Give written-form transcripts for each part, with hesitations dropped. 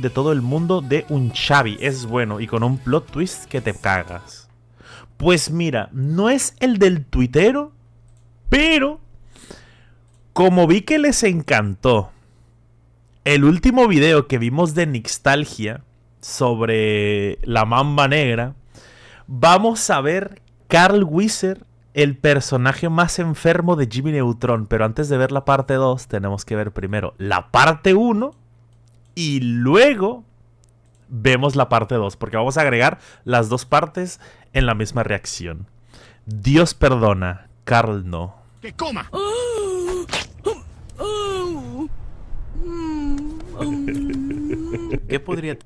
de todo el mundo de un Xavi. Es bueno y con un plot twist que te cagas. Pues mira, no es el del tuitero, pero como vi que les encantó el último video que vimos de Nixtalgia sobre la Mamba Negra, vamos a ver Carl Wheezer, el personaje más enfermo de Jimmy Neutron. Pero antes de ver la parte 2, tenemos que ver primero la parte 1 y luego vemos la parte 2, porque vamos a agregar las dos partes en la misma reacción. Dios perdona, Carl no. ¡Que coma! ¿Qué podría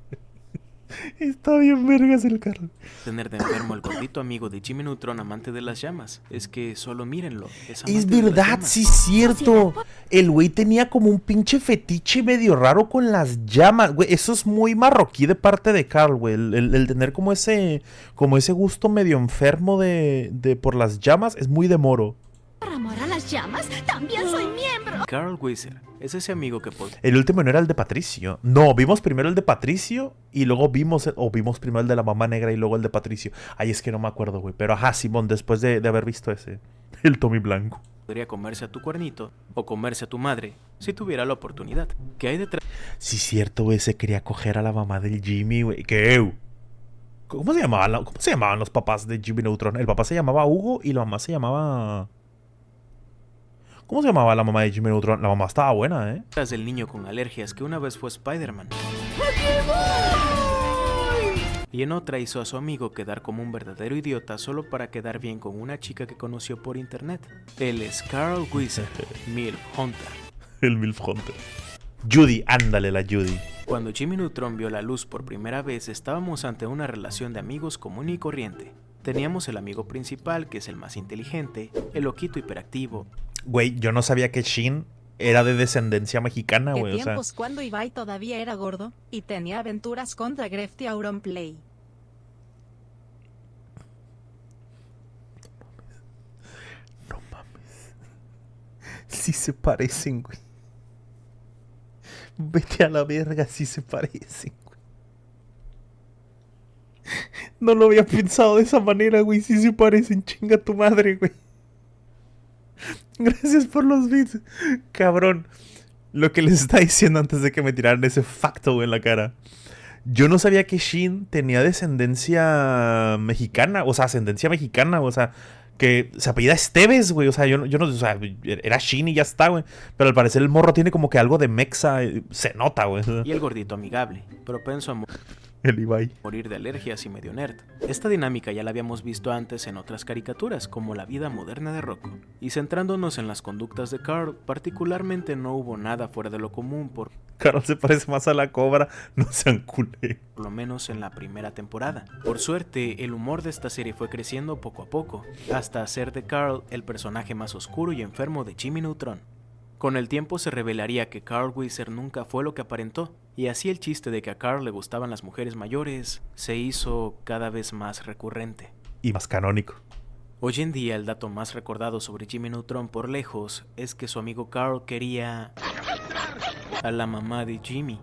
Está bien vergas el Carl. tener de enfermo el gordito amigo de Jimmy Neutron, amante de las llamas? Es que solo mírenlo. Es amante de las verdad, llamas. sí es cierto. El güey tenía como un pinche fetiche medio raro con las llamas. Güey, eso es muy marroquí de parte de Carl, güey. El tener como ese gusto medio enfermo de por las llamas es muy de moro. Por amor a las llamas, también soy miembro. Carl Wheezer es ese amigo que El último no era el de Patricio. No, vimos primero el de Patricio y luego vimos primero el de la Mamá Negra y luego el de Patricio. Ay, es que no me acuerdo, güey. Pero ajá, Simón, después de haber visto ese. El Tommy Blanco. podría comerse a tu cuernito o comerse a tu madre si tuviera la oportunidad. ¿Qué hay detrás Sí, cierto, güey. Se quería coger a la mamá del Jimmy, güey. ¿Qué? ¿Cómo se llamaban los papás de Jimmy Neutron? El papá se llamaba Hugo y la mamá se llamaba... ¿Cómo se llamaba la mamá de Jimmy Neutron? La mamá estaba buena, ¿eh? del niño con alergias que una vez fue Spider-Man? Y en otra hizo a su amigo quedar como un verdadero idiota solo para quedar bien con una chica que conoció por internet. Él es Carl Wheezer, MILF Hunter. El Milf Hunter. Judy, ándale la Judy. Cuando Jimmy Neutron vio la luz por primera vez, estábamos ante una relación de amigos común y corriente. Teníamos el amigo principal, que es el más inteligente, el loquito hiperactivo. Güey, yo no sabía que Shin era de descendencia mexicana, ¿Qué güey. O sea, tiempos cuando Ibai todavía era gordo y tenía aventuras contra Grefty Auronplay? no mames. Sí se parecen, güey. Vete a la verga, sí se parecen, güey. No lo había pensado de esa manera, güey. Sí se parecen, chinga tu madre, güey. Gracias por los bits. Cabrón. Lo que les estaba diciendo antes de que me tiraran ese facto en la cara. Yo no sabía que Shin tenía descendencia mexicana. O sea, ascendencia mexicana. O sea, que se apellida Esteves, güey. O sea, yo no... O sea, era Shin y ya está, güey. Pero al parecer el morro tiene como que algo de mexa. Se nota, güey. Y el gordito amigable, propenso a El Ibai. morir de alergias y medio nerd. Esta dinámica ya la habíamos visto antes en otras caricaturas, como La vida moderna de Rocco. Y centrándonos en las conductas de Carl, particularmente no hubo nada fuera de lo común, por Carl se parece más a la cobra. No sean culé. lo menos en la primera temporada. Por suerte, el humor de esta serie fue creciendo poco a poco, hasta hacer de Carl el personaje más oscuro y enfermo de Jimmy Neutron. Con el tiempo se revelaría que Carl Wheezer nunca fue lo que aparentó, y así el chiste de que a Carl le gustaban las mujeres mayores se hizo cada vez más recurrente. Y más canónico. Hoy en día el dato más recordado sobre Jimmy Neutron por lejos es que su amigo Carl quería a la mamá de Jimmy.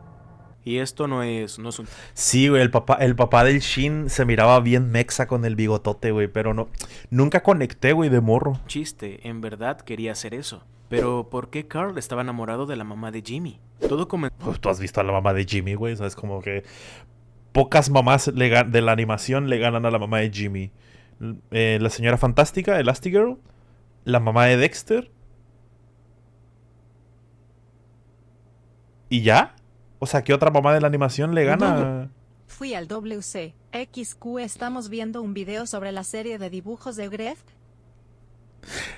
Y esto no es un Sí, güey, el papá del Shin se miraba bien mexa con el bigotote, güey. Pero no, nunca conecté, güey, de morro. chiste, en verdad quería hacer eso. Pero ¿por qué Carl estaba enamorado de la mamá de Jimmy? Todo comenzó Pues tú has visto a la mamá de Jimmy, güey. ¿Sabes? Como que pocas mamás de la animación le ganan a la mamá de Jimmy. La señora fantástica, Elastigirl. La mamá de Dexter. ¿Y ya? O sea, ¿qué otra mamá de la animación le gana? Fui al WC. XQ, estamos viendo un video sobre la serie de dibujos de Greft.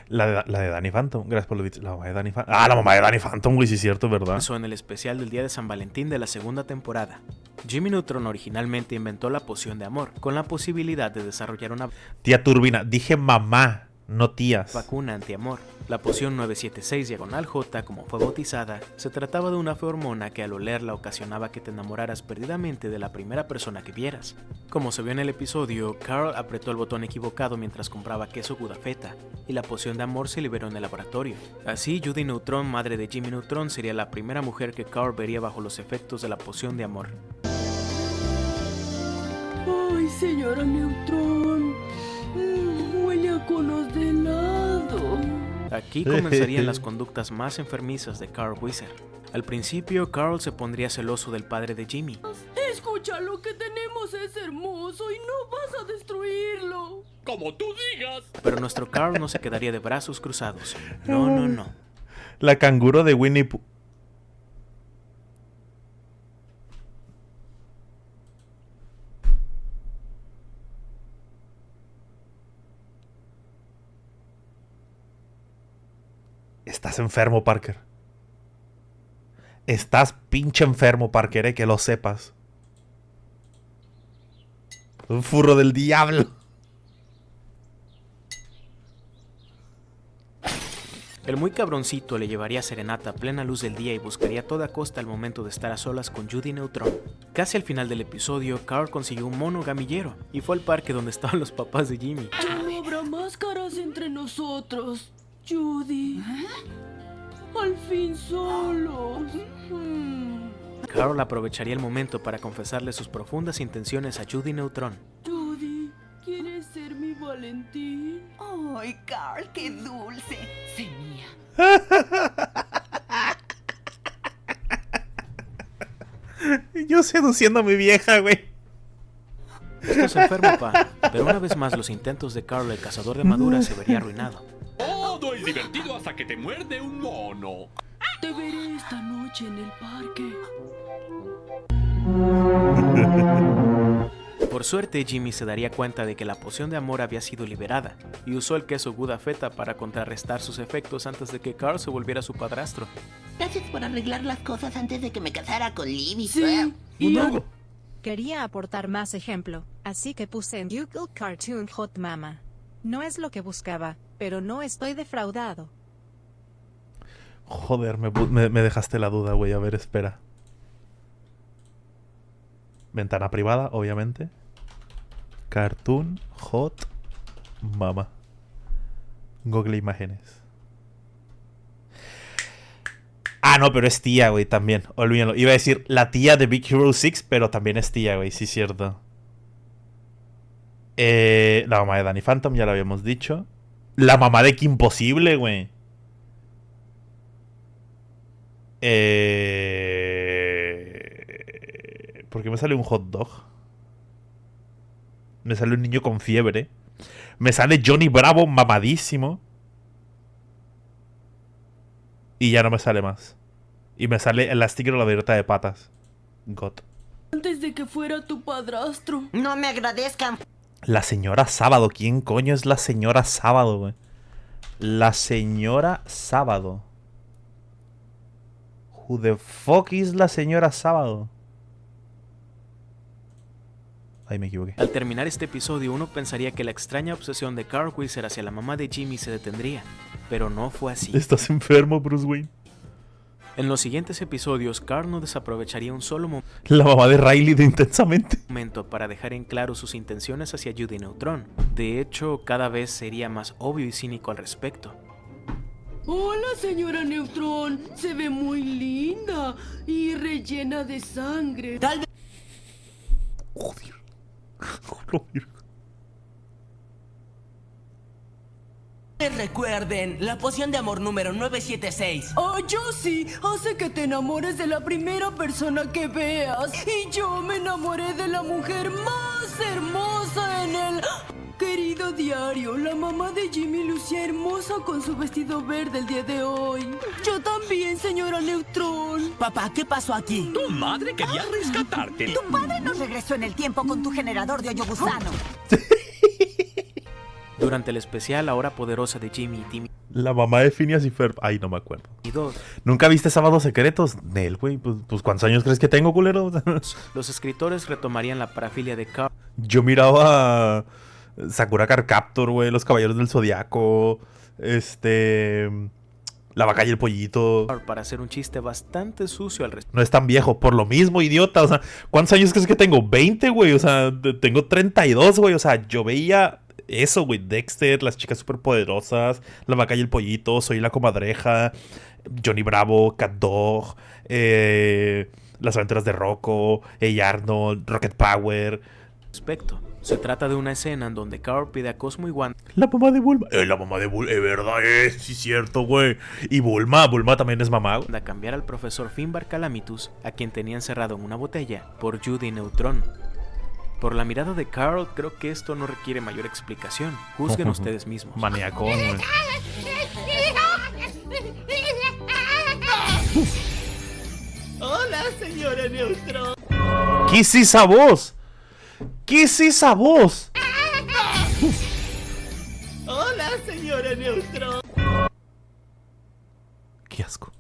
La de Danny Phantom. Gracias por lo dicho. La mamá de Danny Phantom. Ah, la mamá de Danny Phantom, güey, sí es cierto, ¿verdad? en el especial del día de San Valentín de la segunda temporada. Jimmy Neutron originalmente inventó la poción de amor, con la posibilidad de desarrollar una Tía Turbina. Dije mamá. no tías. vacuna antiamor. La poción 976/J, como fue bautizada, se trataba de una hormona que al olerla ocasionaba que te enamoraras perdidamente de la primera persona que vieras. Como se vio en el episodio, Carl apretó el botón equivocado mientras compraba queso Gouda Feta, y la poción de amor se liberó en el laboratorio. Así, Judy Neutron, madre de Jimmy Neutron, sería la primera mujer que Carl vería bajo los efectos de la poción de amor. Ay, señora Neutron, huele a conos de helado. Aquí comenzarían las conductas más enfermizas de Carl Wheezer. Al principio, Carl se pondría celoso del padre de Jimmy. Escucha, lo que tenemos es hermoso y no vas a destruirlo. Como tú digas. Pero nuestro Carl no se quedaría de brazos cruzados. No, no, no. La canguro de Winnie Pooh. Estás enfermo, Parker. Estás pinche enfermo, Parker, que lo sepas. Un furro del diablo. El muy cabroncito le llevaría serenata a plena luz del día y buscaría a toda costa el momento de estar a solas con Judy Neutron. Casi al final del episodio, Carl consiguió un mono gamillero y fue al parque donde estaban los papás de Jimmy. Ya no habrá máscaras entre nosotros, Judy. Al fin solos. Carl aprovecharía el momento para confesarle sus profundas intenciones a Judy Neutron. Judy, ¿quieres ser mi Valentín? ¡Ay, Carl, qué dulce! Sé mía. Yo seduciendo a mi vieja, güey. Esto es enfermo, pa. Pero una vez más los intentos de Carl, el cazador de maduras, se vería arruinado. Todo es divertido hasta que te muerde un mono. Te veré esta noche en el parque. Por suerte, Jimmy se daría cuenta de que la poción de amor había sido liberada y usó el queso Gouda Feta para contrarrestar sus efectos antes de que Carl se volviera su padrastro. Gracias por arreglar las cosas antes de que me casara con Libby. Sí, y Quería aportar más ejemplo, así que puse en Google Cartoon Hot Mama. No es lo que buscaba, pero no estoy defraudado. Joder, me dejaste la duda, güey. A ver, espera. Ventana privada, obviamente. Cartoon Hot Mama. Google Imágenes. Ah, no, pero es tía, güey, también. Olvídenlo. Iba a decir la tía de Big Hero 6, pero también es tía, güey. Sí, cierto. La mamá de Danny Phantom, ya lo habíamos dicho. La mamá de Kim Possible, güey. ¿Por qué me sale un hot dog? Me sale un niño con fiebre. Me sale Johnny Bravo mamadísimo. Y ya no me sale más. Y me sale el Elastigirl o la Violeta de patas. God. antes de que fuera tu padrastro. No me agradezcan. La señora Sábado. ¿Quién coño es la señora Sábado, güey? La señora Sábado. Who the fuck is la señora Sábado? Ahí me equivoqué. Al terminar este episodio, uno pensaría que la extraña obsesión de Carl Wheezer hacia la mamá de Jimmy se detendría, pero no fue así. ¿Estás enfermo, Bruce Wayne? En los siguientes episodios, Carl no desaprovecharía un solo La mamá de Riley de Intensamente. momento para dejar en claro sus intenciones hacia Judy Neutron. De hecho, cada vez sería más obvio y cínico al respecto. Hola, señora Neutron. Se ve muy linda y rellena de sangre. Joder. Joder. Recuerden, la poción de amor número 976. Oh, yo sí. Hace que te enamores de la primera persona que veas. Y yo me enamoré de la mujer más hermosa en el... Querido diario, la mamá de Jimmy lucía hermosa con su vestido verde el día de hoy. Yo también, señora Neutron. Papá, ¿qué pasó aquí? Tu madre quería rescatarte. Tu padre nos regresó en el tiempo con tu generador de hoyo gusano. Durante el especial, la hora poderosa de Jimmy y Timmy La mamá de Phineas y Ferb. Ay, no me acuerdo. 2, ¿Nunca viste Sábados Secretos? Nel, güey. Pues ¿cuántos años crees que tengo, culero? los escritores retomarían la parafilia de Carl Yo miraba Sakura Card Captor, güey, Los Caballeros del Zodiaco, La Vaca y el Pollito. Para hacer un chiste bastante sucio al respecto. No es tan viejo, por lo mismo, idiota. O sea, ¿cuántos años crees que tengo? 20, güey. O sea, tengo 32, güey. O sea, yo veía eso, güey. Dexter, Las Chicas Superpoderosas, La Vaca y el Pollito, Soy la Comadreja, Johnny Bravo, Cat Dog, Las Aventuras de Rocco, Hey Arnold, Rocket Power. Se trata de una escena en donde Carl pide a Cosmo y Wanda La mamá de Bulma. La mamá de Bulma. Es verdad, sí es cierto, güey. Y Bulma también es mamá, güey. a cambiar al profesor Finbar Calamitus, a quien tenía encerrado en una botella, por Judy Neutron. Por la mirada de Carl, creo que esto no requiere mayor explicación. Juzguen ustedes mismos. Maniacón, güey. Hola, señora Neutron. ¿Qué es esa voz? ¿Qué es esa voz? Hola, señora Neutron. Qué asco.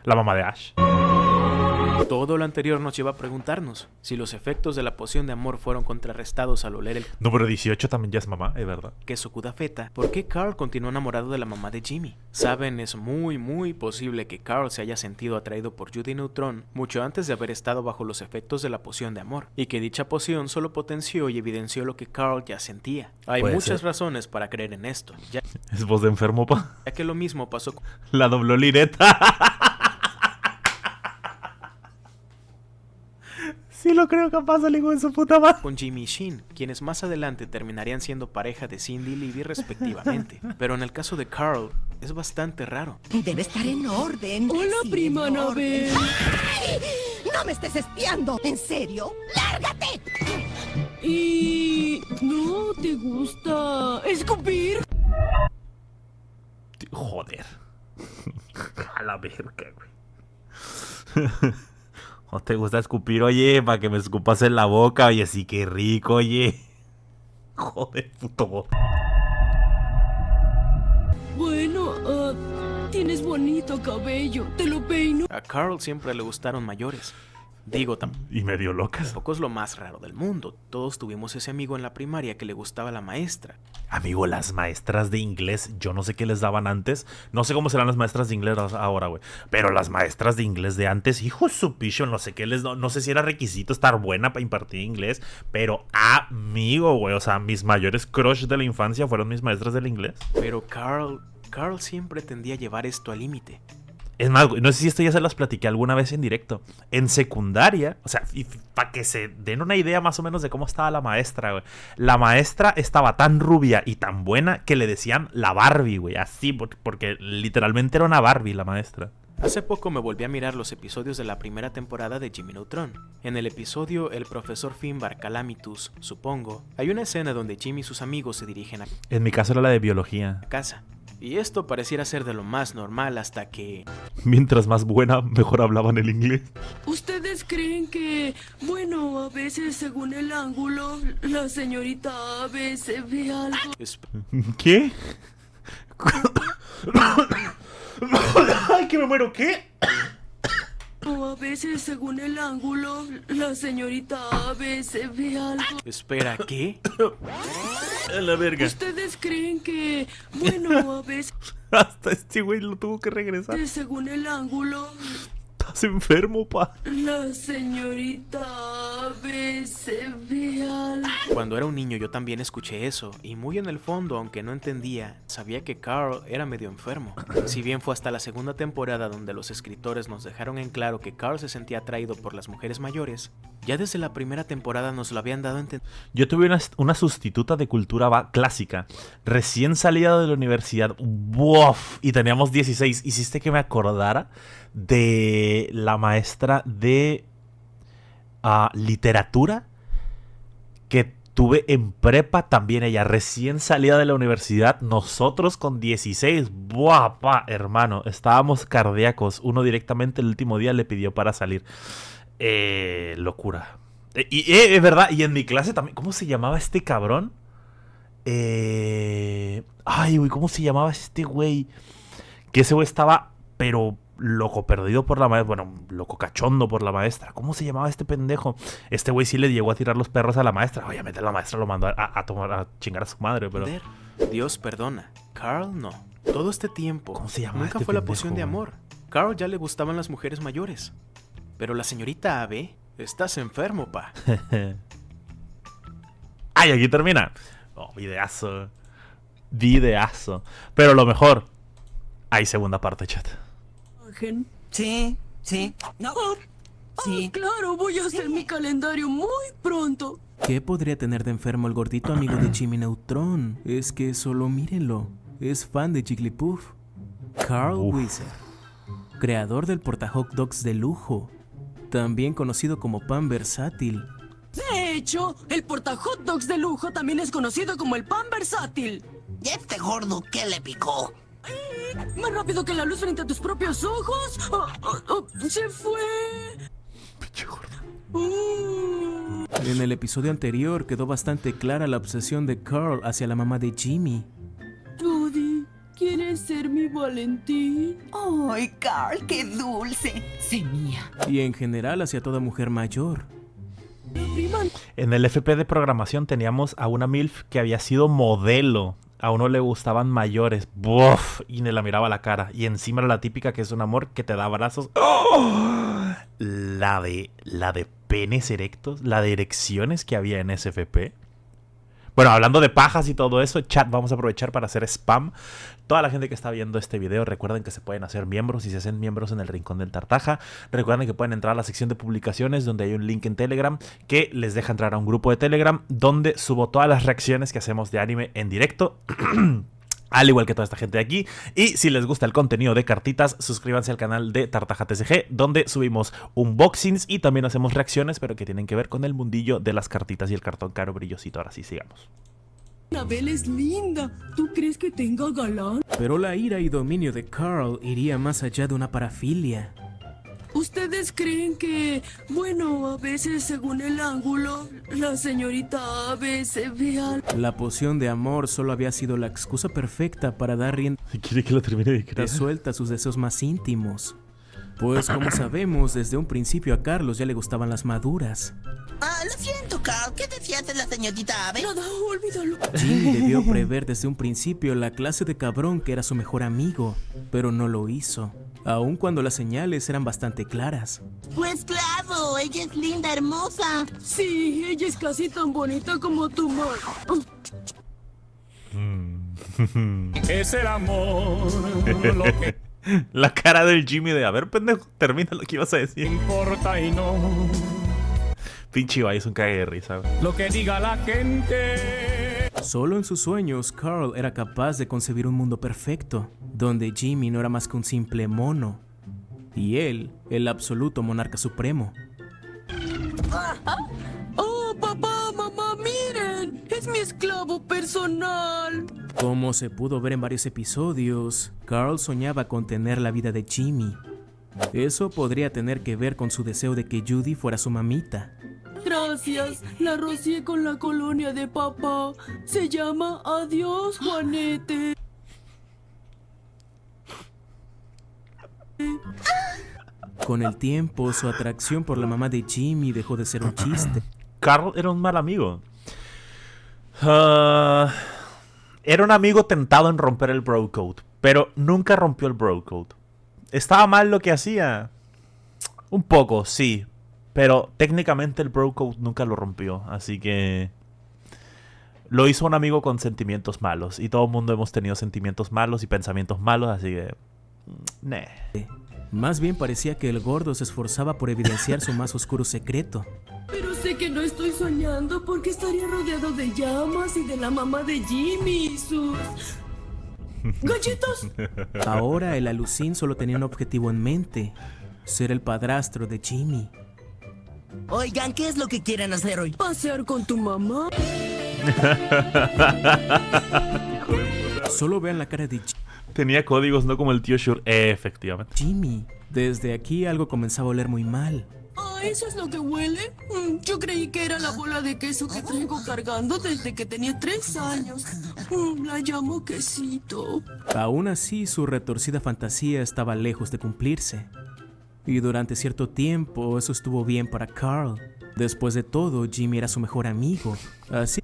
La mamá de Ash. Todo lo anterior nos lleva a preguntarnos si los efectos de la poción de amor fueron contrarrestados al oler el Número 18 también ya es mamá, es verdad. queso Kudafeta. ¿Por qué Carl continuó enamorado de la mamá de Jimmy? Saben, es muy posible que Carl se haya sentido atraído por Judy Neutron mucho antes de haber estado bajo los efectos de la poción de amor, y que dicha poción solo potenció y evidenció lo que Carl ya sentía. Hay Puede muchas ser. razones para creer en esto, ya Es voz de enfermo, pa. que lo mismo pasó La dobló Lireta. Sí lo creo capaz, el hijo de su puta madre. con Jimmy y Shin, quienes más adelante terminarían siendo pareja de Cindy y Libby respectivamente. Pero en el caso de Carl, es bastante raro. Debe estar en orden. Hola, Sí, prima en orden. Anabel. ¡Ay! ¡No me estés espiando! ¿En serio? ¡Lárgate! ¿Y no te gusta escupir? Joder. A la verga, güey. ¿No te gusta escupir, oye? Para que me escupas en la boca, oye, sí que rico, oye. Joder, puto voz. Bueno, tienes bonito cabello. Te lo peino. A Carl siempre le gustaron mayores. Digo, Y medio locas. tampoco es lo más raro del mundo. Todos tuvimos ese amigo en la primaria que le gustaba la maestra. Amigo, las maestras de inglés, yo no sé qué les daban antes. No sé cómo serán las maestras de inglés ahora, güey. Pero las maestras de inglés de antes, hijo de su picho, no sé qué les... No sé si era requisito estar buena para impartir inglés. Pero, amigo, güey. O sea, mis mayores crush de la infancia fueron mis maestras del inglés. Pero Carl siempre tendía a llevar esto al límite. Es más, güey, no sé si esto ya se las platiqué alguna vez en directo. En secundaria, o sea, para que se den una idea más o menos de cómo estaba la maestra, güey. La maestra estaba tan rubia y tan buena que le decían la Barbie, güey. Así, porque literalmente era una Barbie la maestra. Hace poco me volví a mirar los episodios de la primera temporada de Jimmy Neutron. En el episodio El profesor Finbar Calamitus, supongo, hay una escena donde Jimmy y sus amigos se dirigen a En mi caso era la de biología. casa. Y esto pareciera ser de lo más normal hasta que... Mientras más buena, mejor hablaban el inglés. ¿Ustedes creen que, bueno, a veces según el ángulo, la señorita Ave se ve algo? ¿Qué? ¡Ay, que me muero! ¿Qué? O a veces según el ángulo, la señorita Ave se ve algo. Espera, ¿qué? A la verga. ¿Ustedes creen que, bueno, a veces Hasta este güey lo tuvo que regresar. según el ángulo, Estás enfermo, pa. la señorita Ave se ve algo? Cuando era un niño yo también escuché eso, y muy en el fondo, aunque no entendía, sabía que Carl era medio enfermo. Si bien fue hasta la segunda temporada donde los escritores nos dejaron en claro que Carl se sentía atraído por las mujeres mayores, ya desde la primera temporada nos lo habían dado a entender. Yo tuve una sustituta de cultura clásica, recién salida de la universidad, ¡buf! Y teníamos 16. Hiciste que me acordara de la maestra de literatura que tuve en prepa también, ella recién salida de la universidad, nosotros con 16, ¡buah, pa, hermano! Estábamos cardíacos, uno directamente el último día le pidió para salir. Locura. Es verdad, y en mi clase también, ¿cómo se llamaba este cabrón? Ay, güey, ¿cómo se llamaba este güey? Que ese güey estaba, pero loco perdido por la maestra. Bueno, loco cachondo por la maestra. ¿Cómo se llamaba este pendejo? Este güey sí le llegó a tirar los perros a la maestra. Obviamente la maestra lo mandó a chingar a su madre, pero... Dios perdona. Carl no. Todo este tiempo ¿Cómo se llama nunca este fue la pendejo, poción de güey? amor. Carl ya le gustaban las mujeres mayores. Pero la señorita Abe, estás enfermo, pa. ¡Ay, aquí termina! Oh, videazo. Videazo. Pero lo mejor, hay segunda parte, chat. Sí, sí. No. Sí. Claro, voy a hacer mi calendario muy pronto. ¿Qué podría tener de enfermo el gordito amigo de Jimmy Neutron? Es que solo mírenlo. Es fan de Jigglypuff. Carl Wheezer, creador del porta hot dogs de lujo, también conocido como pan versátil. De hecho, el porta hot dogs de lujo también es conocido como el pan versátil. ¿Y este gordo qué le picó? Más rápido que la luz frente a tus propios ojos. Se fue. Pinche gordo. En el episodio anterior quedó bastante clara la obsesión de Carl hacia la mamá de Jimmy. Judy, ¿quieres ser mi Valentín? Ay, Carl, qué dulce. Sé mía. Y en general hacia toda mujer mayor. En el FP de programación teníamos a una MILF que había sido modelo. A uno le gustaban mayores. ¡Buf! Y me la miraba a la cara. Y encima era la típica que es un amor que te da abrazos. ¡Oh! La de penes erectos. La de erecciones que había en ese FP. Bueno, hablando de pajas y todo eso, chat, vamos a aprovechar para hacer spam. Toda la gente que está viendo este video, recuerden que se pueden hacer miembros y se hacen miembros en el Rincón del Tartaja. Recuerden que pueden entrar a la sección de publicaciones donde hay un link en Telegram que les deja entrar a un grupo de Telegram donde subo todas las reacciones que hacemos de anime en directo. Al igual que toda esta gente de aquí. Y si les gusta el contenido de cartitas, suscríbanse al canal de Tartaja TCG, donde subimos unboxings y también hacemos reacciones, pero que tienen que ver con el mundillo de las cartitas y el cartón caro brillosito. Ahora sí, sigamos. Anabel es linda. ¿Tú crees que tenga galán? Pero la ira y dominio de Carl iría más allá de una parafilia. ¿Ustedes creen que, bueno, a veces según el ángulo, la señorita Abe se vea... La poción de amor solo había sido la excusa perfecta para dar rienda ¿Quiere que lo termine de crear? suelta a sus deseos más íntimos. Pues como sabemos, desde un principio a Carlos ya le gustaban las maduras. Lo siento, Carl. ¿Qué decías de la señorita Abe? Nada, olvídalo. Jimmy debió prever desde un principio la clase de cabrón que era su mejor amigo, pero no lo hizo, aun cuando las señales eran bastante claras. Pues claro, ella es linda, hermosa. Sí, ella es casi tan bonita como tu madre. Es el amor lo que La cara del Jimmy de, a ver, pendejo, termina lo que ibas a decir. importa y no Pinche Ibai es un cague de risa, güey. lo que diga la gente. Solo en sus sueños, Carl era capaz de concebir un mundo perfecto, donde Jimmy no era más que un simple mono, y él, el absoluto monarca supremo. ¡Oh, papá, mamá, miren! ¡Es mi esclavo personal! Como se pudo ver en varios episodios, Carl soñaba con tener la vida de Jimmy. Eso podría tener que ver con su deseo de que Judy fuera su mamita. Gracias, la rocié con la colonia de papá. Se llama Adiós, Juanete. Con el tiempo, su atracción por la mamá de Jimmy dejó de ser un chiste. Carl era un mal amigo. Era un amigo tentado en romper el bro code, pero nunca rompió el bro code. ¿Estaba mal lo que hacía? Un poco, sí. Pero técnicamente el bro code nunca lo rompió, así que... Lo hizo un amigo con sentimientos malos. Y todo el mundo hemos tenido sentimientos malos y pensamientos malos, así que... Nah. Más bien parecía que el gordo se esforzaba por evidenciar su más oscuro secreto. Pero sé que no estoy soñando porque estaría rodeado de llamas y de la mamá de Jimmy y sus... ¡galletas! Ahora el alucín solo tenía un objetivo en mente: ser el padrastro de Jimmy. Oigan, ¿qué es lo que quieren hacer hoy? ¿Pasear con tu mamá? Solo vean la cara de Tenía códigos, no como el tío Shure. Efectivamente. Jimmy. Desde aquí algo comenzaba a oler muy mal. ¿eso es lo que huele? Yo creí que era la bola de queso que traigo cargando desde que tenía 3 años. La llamo quesito. Aún así, su retorcida fantasía estaba lejos de cumplirse. Y durante cierto tiempo, eso estuvo bien para Carl. Después de todo, Jimmy era su mejor amigo. Así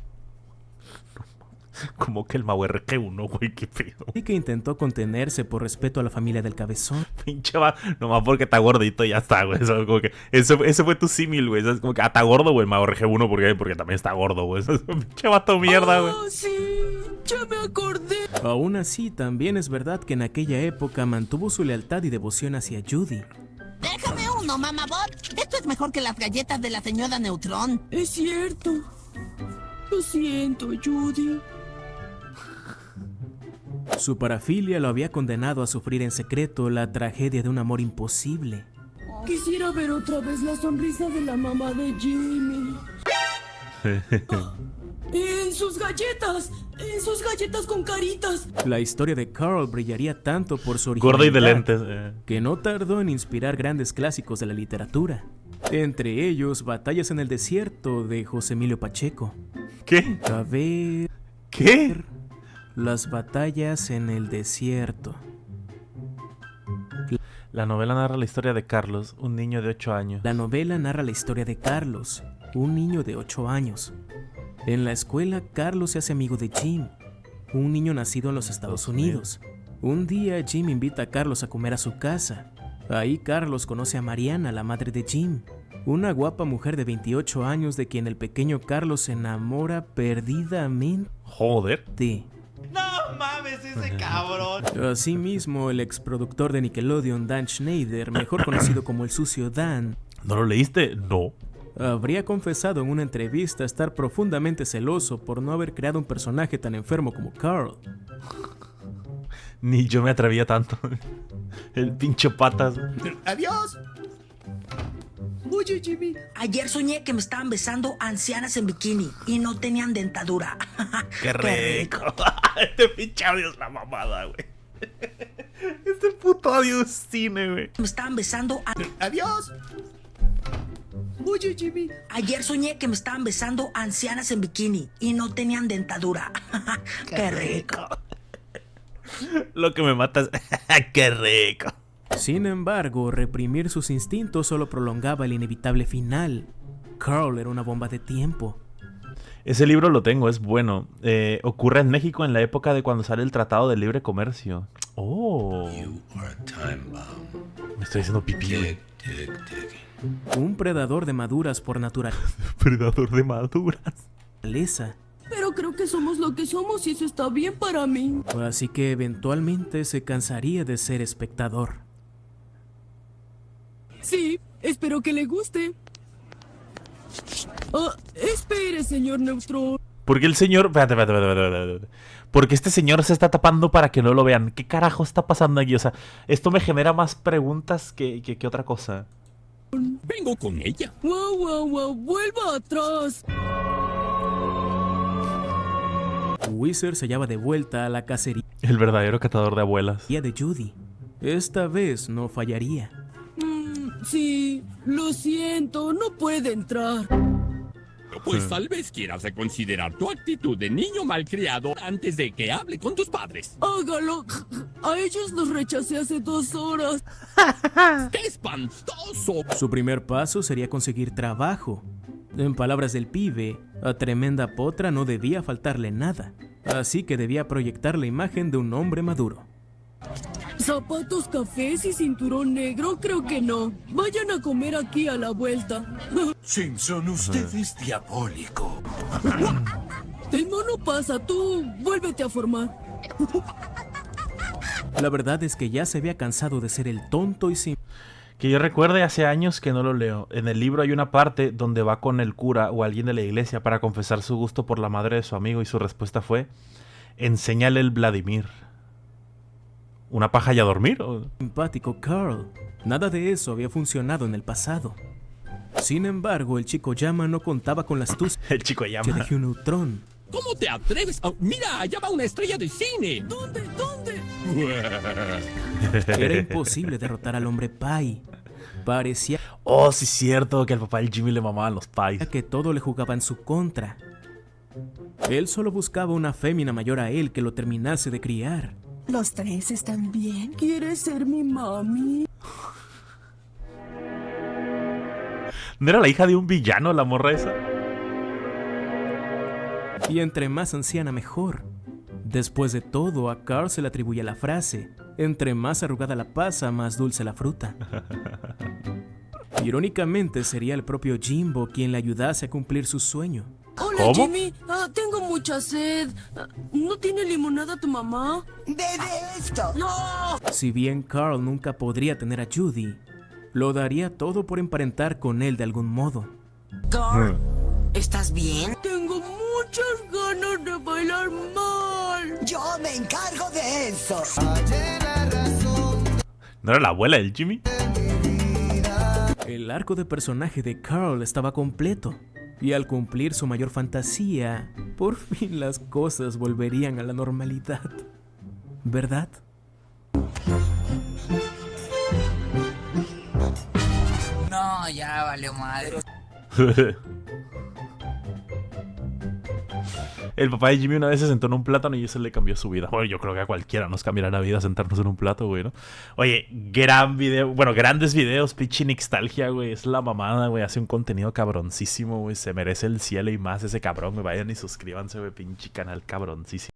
Como que el Mau RG1, güey, qué pedo. que intentó contenerse por respeto a la familia del cabezón. Pinche va, nomás porque está gordito y ya está, güey. Eso, como que, ese fue tu símil, güey. Es como que está gordo, güey, el Mau RG1 porque también está gordo, güey. Eso es un pinche vato mierda, güey. Sí, ya me acordé. Aún así, también es verdad que en aquella época mantuvo su lealtad y devoción hacia Judy. Déjame uno, mamabot. Esto es mejor que las galletas de la señora Neutrón. Es cierto. Lo siento, Judy. Su parafilia lo había condenado a sufrir en secreto la tragedia de un amor imposible. Quisiera ver otra vez la sonrisa de la mamá de Jimmy. En sus galletas con caritas. La historia de Carl brillaría tanto por su Gordo y de originalidad lentes. que no tardó en inspirar grandes clásicos de la literatura. Entre ellos, Batallas en el desierto de José Emilio Pacheco. ¿Qué? A ver... ¿Qué? Las batallas en el desierto. La novela narra la historia de Carlos, un niño de 8 años. La novela narra la historia de Carlos, un niño de 8 años. En la escuela, Carlos se hace amigo de Jim, un niño nacido en los Estados Unidos. Un día, Jim invita a Carlos a comer a su casa. Ahí Carlos conoce a Mariana, la madre de Jim, una guapa mujer de 28 años de quien el pequeño Carlos se enamora perdidamente. Joder. No mames, ese cabrón. Asimismo, el exproductor de Nickelodeon, Dan Schneider, mejor conocido como el sucio Dan, ¿No lo leíste? No. habría confesado en una entrevista estar profundamente celoso por no haber creado un personaje tan enfermo como Carl. Ni yo me atrevía tanto. El pinche patas. Adiós. Oye, Jimmy, Ayer soñé que me estaban besando ancianas en bikini y no tenían dentadura. ¡Qué rico! Este pinche audio es la mamada, güey. Este puto audio es cine, güey. Me estaban besando. Adiós. oye, Jimmy. Ayer soñé que me estaban besando ancianas en bikini y no tenían dentadura. Qué rico. Lo que me mata es... ¡Qué rico! Sin embargo, reprimir sus instintos solo prolongaba el inevitable final. Carl era una bomba de tiempo. Ese libro lo tengo, es bueno. Ocurre en México en la época de cuando sale el Tratado de Libre Comercio. ¡Oh! Me estoy haciendo pipí, güey. Un predador de maduras por naturaleza. Predador de maduras. Pero creo que somos lo que somos y eso está bien para mí. Así que eventualmente se cansaría de ser espectador. Sí, espero que le guste. Espere, señor Neutrón. Porque el señor... Espérate. Porque este señor se está tapando para que no lo vean. ¿Qué carajo está pasando aquí? O sea, esto me genera más preguntas que otra cosa. Vengo con ella. Wow, vuelva atrás. Wizard se hallaba de vuelta a la cacería El verdadero catador de abuelas. de Judy. Esta vez no fallaría. Sí, lo siento, no puede entrar. Pues tal vez quieras reconsiderar tu actitud de niño malcriado antes de que hable con tus padres. Hágalo. A ellos los rechacé hace 2 horas. ¡Qué espantoso! Su primer paso sería conseguir trabajo. En palabras del pibe, a tremenda potra no debía faltarle nada, así que debía proyectar la imagen de un hombre maduro. Zapatos cafés y cinturón negro, creo que no. Vayan a comer aquí a la vuelta. Simpson, usted es diabólico. El mono pasa, tú vuélvete a formar. La verdad es que ya se había cansado de ser el tonto y sin... Que yo recuerde, hace años que no lo leo. En el libro hay una parte donde va con el cura o alguien de la iglesia para confesar su gusto por la madre de su amigo y su respuesta fue: enséñale el Vladimir. ¿Una paja y a dormir? simpático Carl. Nada de eso había funcionado en el pasado. Sin embargo, el chico llama no contaba con las astucia El chico de llama. Hugh Neutron. ¿Cómo te atreves? Mira, allá va una estrella de cine. ¿Dónde? Era imposible derrotar al hombre Pai. Parecía... Oh, sí, cierto, que al papá del Jimmy le mamaban los pies. Que todo le jugaba en su contra. Él solo buscaba una fémina mayor a él que lo terminase de criar. Los tres están bien. ¿Quieres ser mi mami? ¿No era la hija de un villano la morra esa? Y entre más anciana mejor. Después de todo, a Carl se le atribuye la frase: entre más arrugada la pasa, más dulce la fruta. Irónicamente, sería el propio Jimbo quien le ayudase a cumplir su sueño. Hola, ¿Cómo? Jimmy. Tengo mucha sed. ¿No tiene limonada tu mamá? ¡Bebe esto! ¡No! Si bien Carl nunca podría tener a Judy, lo daría todo por emparentar con él de algún modo. Carl, ¿estás bien? Tengo muchas ganas de bailar mal. Yo me encargo de eso. ¿No era la abuela del Jimmy? El arco de personaje de Carl estaba completo, y al cumplir su mayor fantasía, por fin las cosas volverían a la normalidad. ¿Verdad? No, ya valió madre. El papá de Jimmy una vez se sentó en un plátano y eso le cambió su vida. Bueno, yo creo que a cualquiera nos cambiará la vida sentarnos en un plato, güey, ¿no? Oye, gran video, bueno, grandes videos, pinche Nostalgia, güey. Es la mamada, güey. Hace un contenido cabroncísimo, güey. Se merece el cielo y más ese cabrón, güey. Vayan y suscríbanse, güey. Pinche canal cabroncísimo.